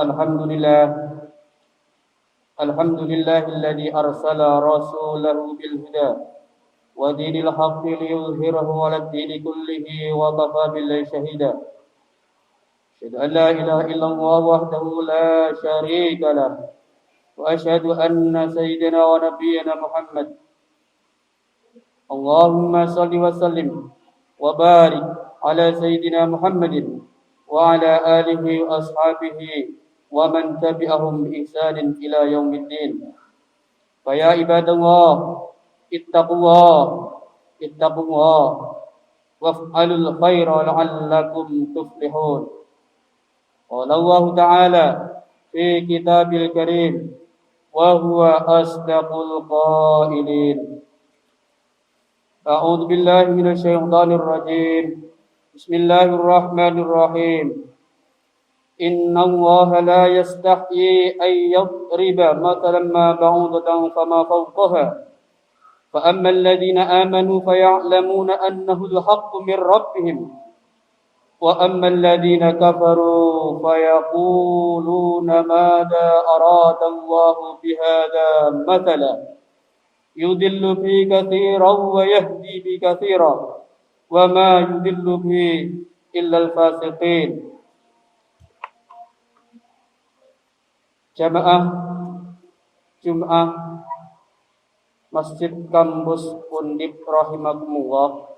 الحمد لله الحمد لله الذي أرسل رسوله بالهدى ودين الحق ليظهره على الدين كله وكفى بالله شهيدا أشهد أن لا إله إلا الله وحده لا شريك له وأشهد أن سيدنا ونبينا محمد اللهم صل وسلم وبارك على سيدنا محمد وعلى آله وأصحابه ومن تبعهم بإحسان إلى يوم الدين فيا عباد الله اتقوا الله وافعلوا الخير لعلكم تفلحون. قال الله تعالى في كتابه الكريم وهو أصدق القائلين. أعوذ بالله من الشيطان الرجيم. بسم الله الرحمن الرحيم. إن الله لا يستحيي أن يضرب مثلا ما بعوضة فما فوقها فأما الذين آمنوا فيعلمون أنه الحق من ربهم وأما الذين كفروا فيقولون ماذا أراد الله بهذا مثلا يضل به كثيرا ويهدي به كثيرا وما يضل به إلا الفاسقين. Jamaah Jum'ah Masjid Kampus Undip rahimakumullah.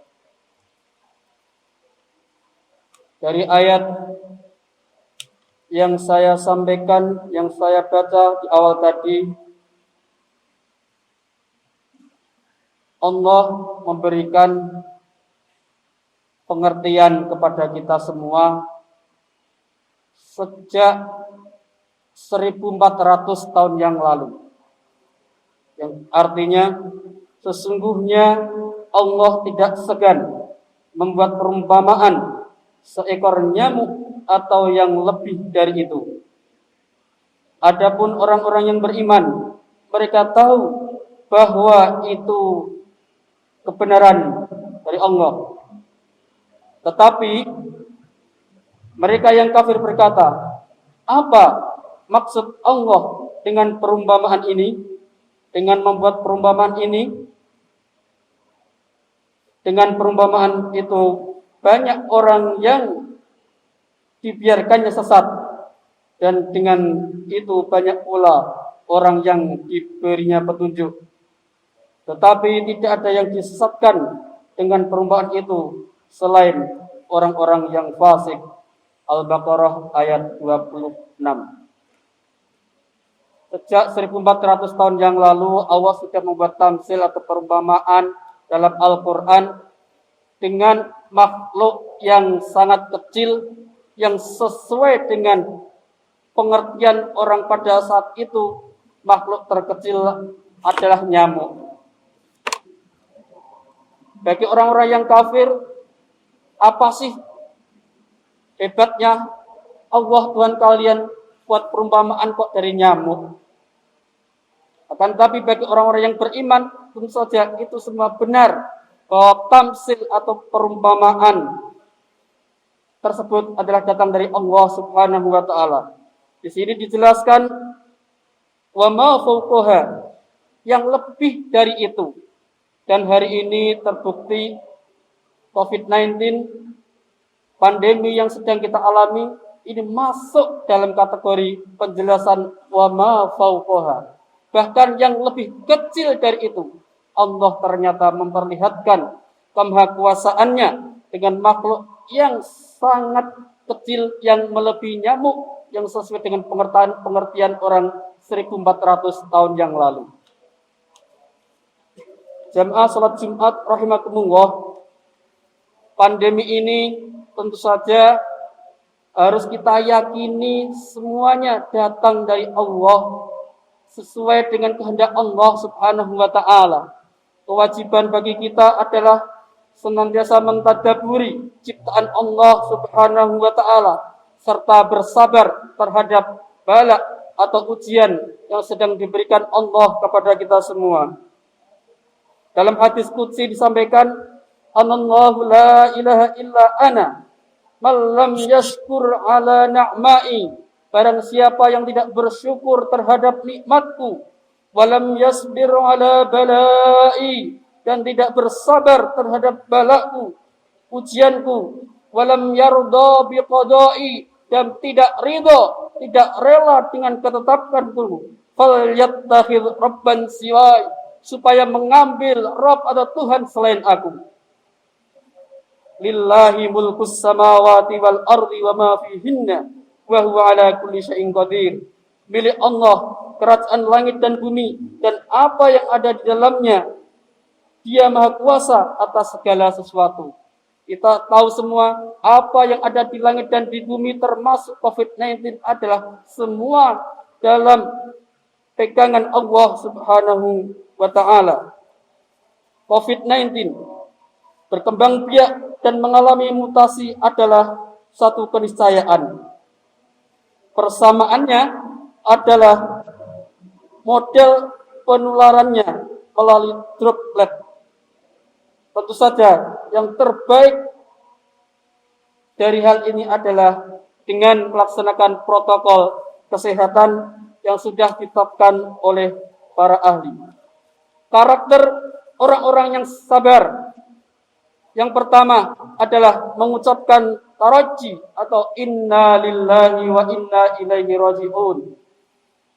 Dari ayat yang saya sampaikan, yang saya baca di awal tadi, Allah memberikan pengertian kepada kita semua sejak 1400 tahun yang lalu. Yang artinya sesungguhnya Allah tidak segan membuat perumpamaan seekor nyamuk atau yang lebih dari itu. Adapun orang-orang yang beriman, mereka tahu bahwa itu kebenaran dari Allah. Tetapi mereka yang kafir berkata, apa maksud Allah dengan perumpamaan ini? Dengan membuat perumpamaan ini? Dengan perumpamaan itu banyak orang yang dibiarkannya sesat, dan dengan itu banyak pula orang yang diberinya petunjuk. Tetapi tidak ada yang disesatkan dengan perumpamaan itu selain orang-orang yang fasik. Al-Baqarah ayat 26. Sejak 1400 tahun yang lalu Allah sudah membuat tamsil atau perumpamaan dalam Al-Quran dengan makhluk yang sangat kecil yang sesuai dengan pengertian orang pada saat itu. Makhluk terkecil adalah nyamuk. Bagi orang-orang yang kafir, apa sih hebatnya Allah Tuhan kalian buat perumpamaan kok dari nyamuk? Akan tetapi bagi orang-orang yang beriman, tentu saja itu semua benar bahwa tamsil atau perumpamaan tersebut adalah datang dari Allah Subhanahu wa taala. Di sini dijelaskan wa ma fawqaha, yang lebih dari itu. Dan hari ini terbukti COVID-19, pandemi yang sedang kita alami, ini masuk dalam kategori penjelasan wa ma fawqaha. Bahkan yang lebih kecil dari itu, Allah ternyata memperlihatkan kemahakuasaannya dengan makhluk yang sangat kecil yang melebihi nyamuk, yang sesuai dengan pengertian orang 1400 tahun yang lalu. Jamaah salat Jumat rahimakumullah, pandemi ini tentu saja harus kita yakini semuanya datang dari Allah, sesuai dengan kehendak Allah Subhanahu wa taala. Kewajiban bagi kita adalah senantiasa mentadaburi ciptaan Allah Subhanahu wa taala serta bersabar terhadap bala atau ujian yang sedang diberikan Allah kepada kita semua. Dalam hadis qudsi disampaikan, "Anallahu la ilaha illa ana, man lam yashkur ala na'mai Barang siapa yang tidak bersyukur terhadap nikmatku, walam yasbir ala balai, dan tidak bersabar terhadap balaku, ujianku, walam yarda biqadai, dan tidak ridha, tidak rela dengan ketetapanku, falyattakhidh rabban siwai, supaya mengambil Rabb atau Tuhan selain aku. Lillahi mulkus samawati wal ardi wa ma fihinna wa huwa ala kulli syai'in qadir. Milik Allah kerajaan langit dan bumi dan apa yang ada di dalamnya. Dia maha kuasa atas segala sesuatu. Kita tahu semua apa yang ada di langit dan di bumi termasuk COVID-19 adalah semua dalam pegangan Allah Subhanahu wa ta'ala. COVID-19 berkembang biak dan mengalami mutasi adalah satu keniscayaan. Persamaannya adalah model penularannya melalui droplet. Tentu saja yang terbaik dari hal ini adalah dengan melaksanakan protokol kesehatan yang sudah ditetapkan oleh para ahli. Karakter orang-orang yang sabar. Yang pertama adalah mengucapkan taraji atau inna lillahi wa inna ilaihi raji'un.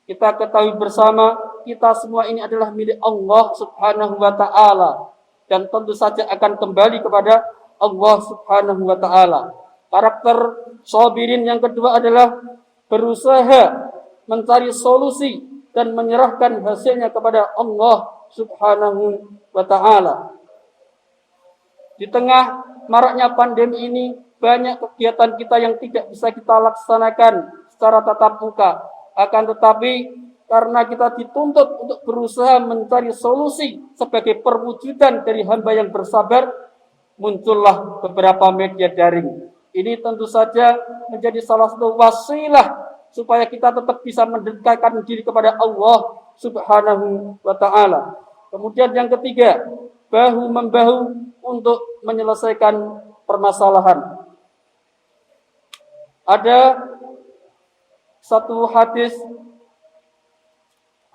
Kita ketahui bersama, kita semua ini adalah milik Allah Subhanahu wa ta'ala. Dan tentu saja akan kembali kepada Allah Subhanahu wa ta'ala. Karakter sabirin yang kedua adalah berusaha mencari solusi dan menyerahkan hasilnya kepada Allah Subhanahu wa ta'ala. Di tengah maraknya pandemi ini, banyak kegiatan kita yang tidak bisa kita laksanakan secara tatap muka. Akan tetapi, karena kita dituntut untuk berusaha mencari solusi sebagai perwujudan dari hamba yang bersabar, muncullah beberapa media daring. Ini tentu saja menjadi salah satu wasilah supaya kita tetap bisa mendekatkan diri kepada Allah Subhanahu wa ta'ala. Kemudian yang ketiga, bahu-membahu untuk menyelesaikan permasalahan. Ada satu hadis,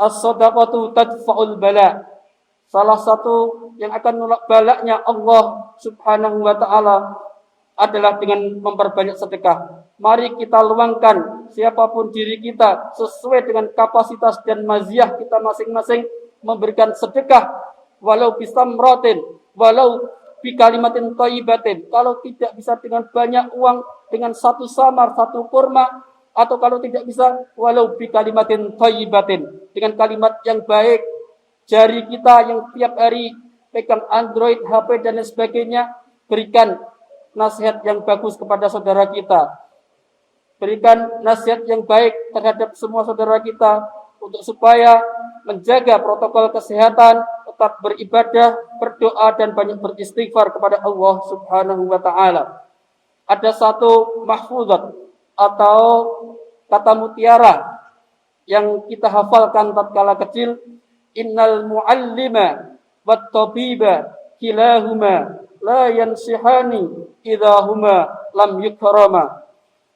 as-sadaqatu tadfa'ul bala. Salah satu yang akan menolak balaknya Allah Subhanahu wa ta'ala adalah dengan memperbanyak sedekah. Mari kita luangkan siapapun diri kita sesuai dengan kapasitas dan maziah kita masing-masing memberikan sedekah, walau bisamratin, walau bi kalimatin thayyibatin. Kalau tidak bisa dengan banyak uang, dengan satu samar, satu kurma, atau kalau tidak bisa walau bi kalimatin thayyibatin, dengan kalimat yang baik. Jari kita yang tiap hari pegang Android, HP dan lain sebagainya, berikan nasihat yang bagus kepada saudara kita. Berikan nasihat yang baik terhadap semua saudara kita untuk supaya menjaga protokol kesehatan, tetap beribadah, berdoa dan banyak beristighfar kepada Allah Subhanahu wa ta'ala. Ada satu mahfuzat atau kata mutiara yang kita hafalkan tatkala kecil, innal muallima wat tabiba kilahuma la yansihani idza huma lam yukrama.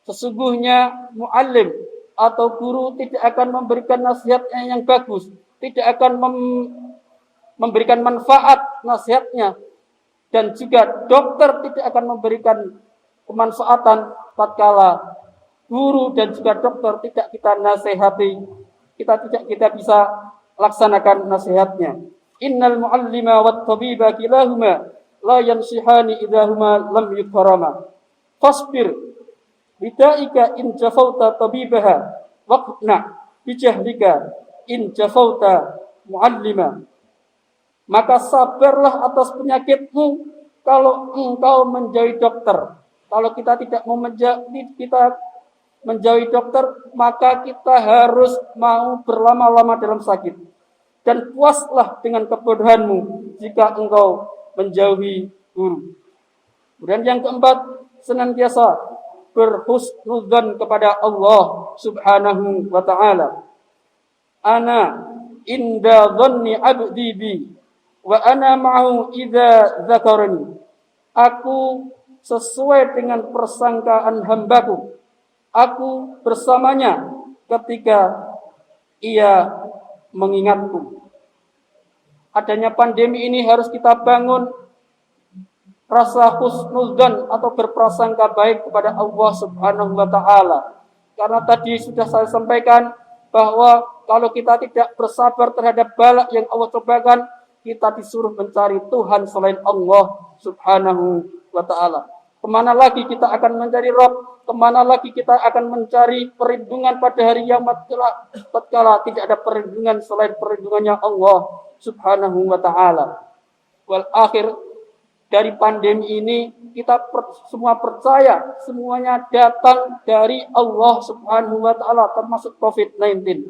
Sesungguhnya muallim atau guru tidak akan memberikan nasihatnya yang bagus, tidak akan memberikan manfaat nasihatnya, dan juga dokter tidak akan memberikan kemanfaatan tatkala guru dan juga dokter tidak kita nasihati, kita bisa laksanakan nasihatnya. Innal muallima wat tabiba kilahuma la yansihani idza huma lam yukrama. Fasbir bidaika in jafauta tabibaha waqna bijahlika in jafauta muallima. Maka sabarlah atas penyakitmu kalau engkau menjauhi dokter. Kalau kita tidak mau menjauhi dokter, maka kita harus mau berlama-lama dalam sakit. Dan puaslah dengan kebodohanmu jika engkau menjauhi guru. Kemudian yang keempat, senantiasa berhusnudzon kepada Allah Subhanahu wa ta'ala. Ana inda dhanni abdi bi wa ana ma'ahu idza dzakarani. Aku sesuai dengan persangkaan hambaku Aku bersamanya ketika ia mengingatku. Adanya pandemi ini harus kita bangun rasa husnudzan atau berprasangka baik kepada Allah Subhanahu wa taala. Karena tadi sudah saya sampaikan bahwa kalau kita tidak bersabar terhadap bala yang Allah cobakan, kita disuruh mencari Tuhan selain Allah Subhanahu wa taala. Kemana lagi kita akan mencari Rabb? Kemana lagi kita akan mencari perlindungan pada hari kiamat tatkala tidak ada perlindungan selain perlindungannya Allah Subhanahu wa taala. Wal akhir, dari pandemi ini kita semua percaya semuanya datang dari Allah Subhanahu wa taala, termasuk COVID-19.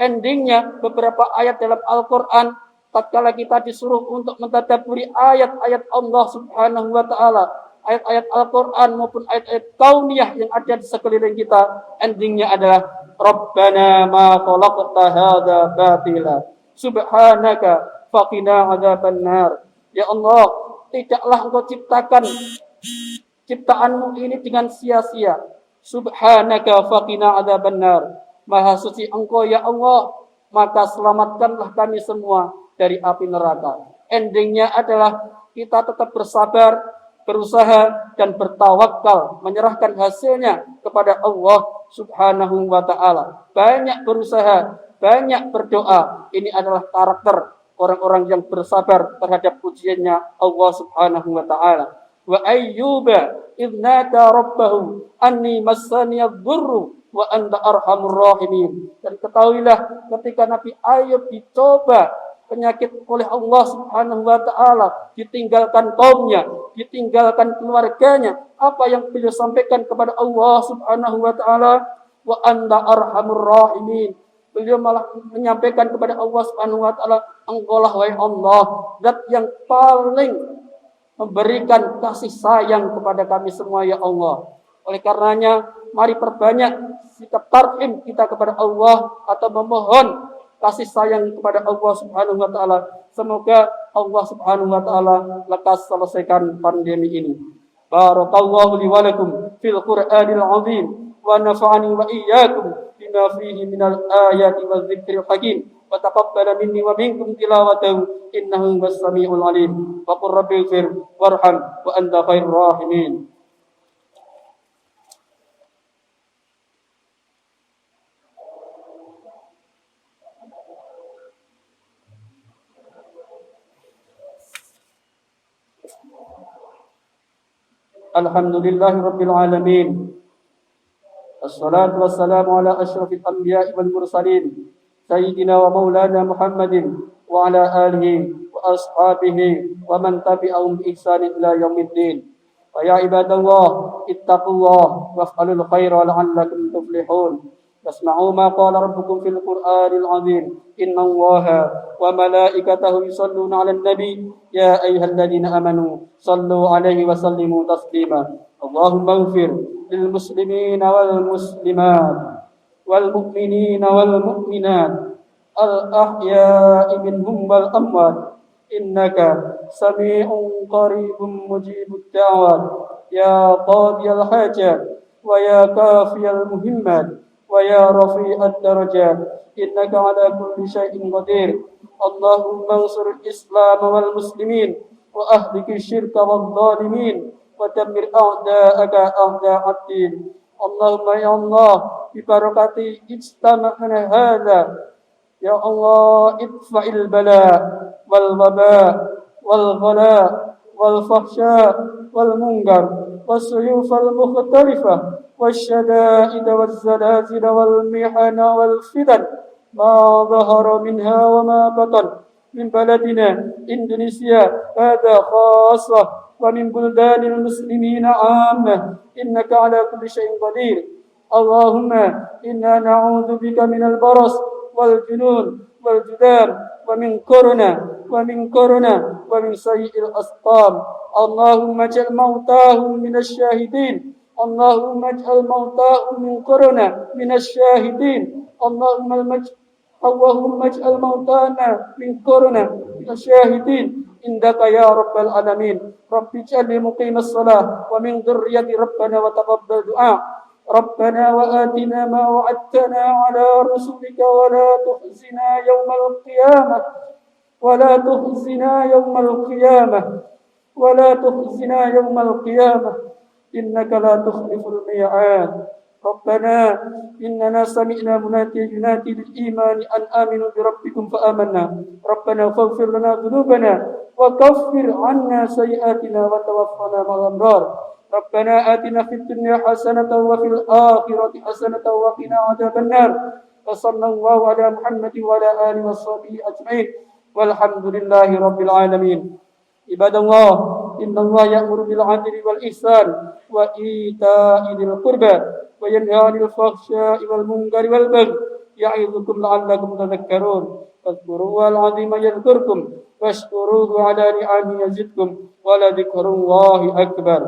Endingnya beberapa ayat dalam Al-Qur'an tatkala kita disuruh untuk mentadabburi ayat-ayat Allah Subhanahu wa taala, ayat-ayat Al-Qur'an maupun ayat-ayat kauniyah yang ada di sekeliling kita, endingnya adalah Rabbana ma khalaqta hadza batila subhanaka faqina adzabannar. Ya Allah, tidaklah Engkau ciptakan ciptaanmu ini dengan sia-sia. Subhanaka faqina adzabannar. Maha suci Engkau ya Allah, maka selamatkanlah kami semua dari api neraka. Endingnya adalah kita tetap bersabar, berusaha dan bertawakal, menyerahkan hasilnya kepada Allah Subhanahu wa taala. Banyak berusaha, banyak berdoa. Ini adalah karakter orang-orang yang bersabar terhadap ujiannya Allah Subhanahu wa taala. Wa ayyuba idz nada rabbahu anni massani ad-durru wa anta arhamur rahimin. Dan ketahuilah ketika Nabi Ayub dicoba penyakit oleh Allah Subhanahu wa taala, ditinggalkan kaumnya, ditinggalkan keluarganya, apa yang beliau sampaikan kepada Allah Subhanahu wa taala? Wa anta arhamur rahimin. Beliau malah menyampaikan kepada Allah Subhanahu wa taala, Engkaulah wahai Allah, zat yang paling memberikan kasih sayang kepada kami semua ya Allah. Oleh karenanya, mari perbanyak sikap tarhim kita kepada Allah atau memohon kasih sayang kepada Allah Subhanahu wa taala. Semoga Allah Subhanahu wa taala lekas selesaikan pandemi ini. Barakallahu li wa lakum fil Qur'anil azim wa nafa'ani wa iyyakum bima fihi minal ayati wa dzikril hakim wa taqabbala minni wa minkum tilawatahu innahu was-sami'ul alim. Wa qur rabbighfir warham wa anta khairur rahimin. Alhamdulillahi rabbil alamin. Assalatu wassalamu ala asyrafil anbiya'i wal mursalin sayyidina wa maulana Muhammadin wa ala alihi wa ashabihi wa man tabi'ahum bi ihsanin ila yaumiddin. Wa ya ibadallah ittaqullah waf'alul khaira la'allakum tuflihun. Wasma'u ma qala rabbukum fil Qur'anil azim. Inna Allaha wa malaikatahu yusalluna 'alan nabi ya ayyuhalladzina amanu sallu 'alaihi wa sallimu taslima. Allahumma ighfir lil muslimina wal muslimat wal mu'minina wal mu'minat al ahya'i minhum wal amwat innaka sami'un qaribun mujibud da'wat ya qadiyal hajat wa ya kafiyal muhimmat wa ya rafi'ad darajat innaka ala kulli syai'in qadir. Allahumma ansur Islam wal muslimin wa ahliki syirka wal zalimin wa dammir a'da'aka a'da'ad-din. Allahumma ya Allah bi barakati ijtama'ana hadza ya Allah idfa'il bala wal waba wal ghala wal fahsya wal munkar was-suyuf al mukhtalifah والشدائد والزلازل والمحن والفتن ما ظهر منها وما بطن من بلدنا إندونيسيا هذا خاصة ومن بلدان المسلمين عامة إنك على كل شيء قدير. اللهم إنا نعوذ بك من البرص والجنون والجذام ومن كورونا ومن سيء الأسقام. اللهم اجعل موتاهم من الشاهدين. اللهم اجعل موتاهم من كورونا من الشاهدين. اللهم اجعل موتانا من كورونا من الشاهدين عندك يا رب العالمين. رب اجعلني مقيم الصلاة ومن ذريتي ربنا وتقبل دعاء. ربنا وآتنا ما وعدتنا على رسلك ولا تخزنا يوم القيامة ولا تخزنا يوم القيامة ولا تخزنا يوم القيامة إنك لا تخلف الميعاد ربنا إننا سمعنا مناديا ينادي للإيمان أن آمنوا بربكم فآمنا ربنا فاغفر لنا ذنوبنا وكفر عنا سيئاتنا وتوفنا مع الأبرار ربنا آتنا في الدنيا حسنة وفي الآخرة حسنة وقنا عذاب النار وصلى الله على محمد وعلى آله وصحبه أجمعين والحمد لله رب العالمين عباد الله إن الله يأمر بالعدل والإحسان وإيتاء ذي القربى وينهى عن الفحشاء والمنكر والبغي يعظكم لعلكم تذكرون فاذكروا الله العظيم يذكركم واشكروه على نعمه يزدكم ولذكر الله أكبر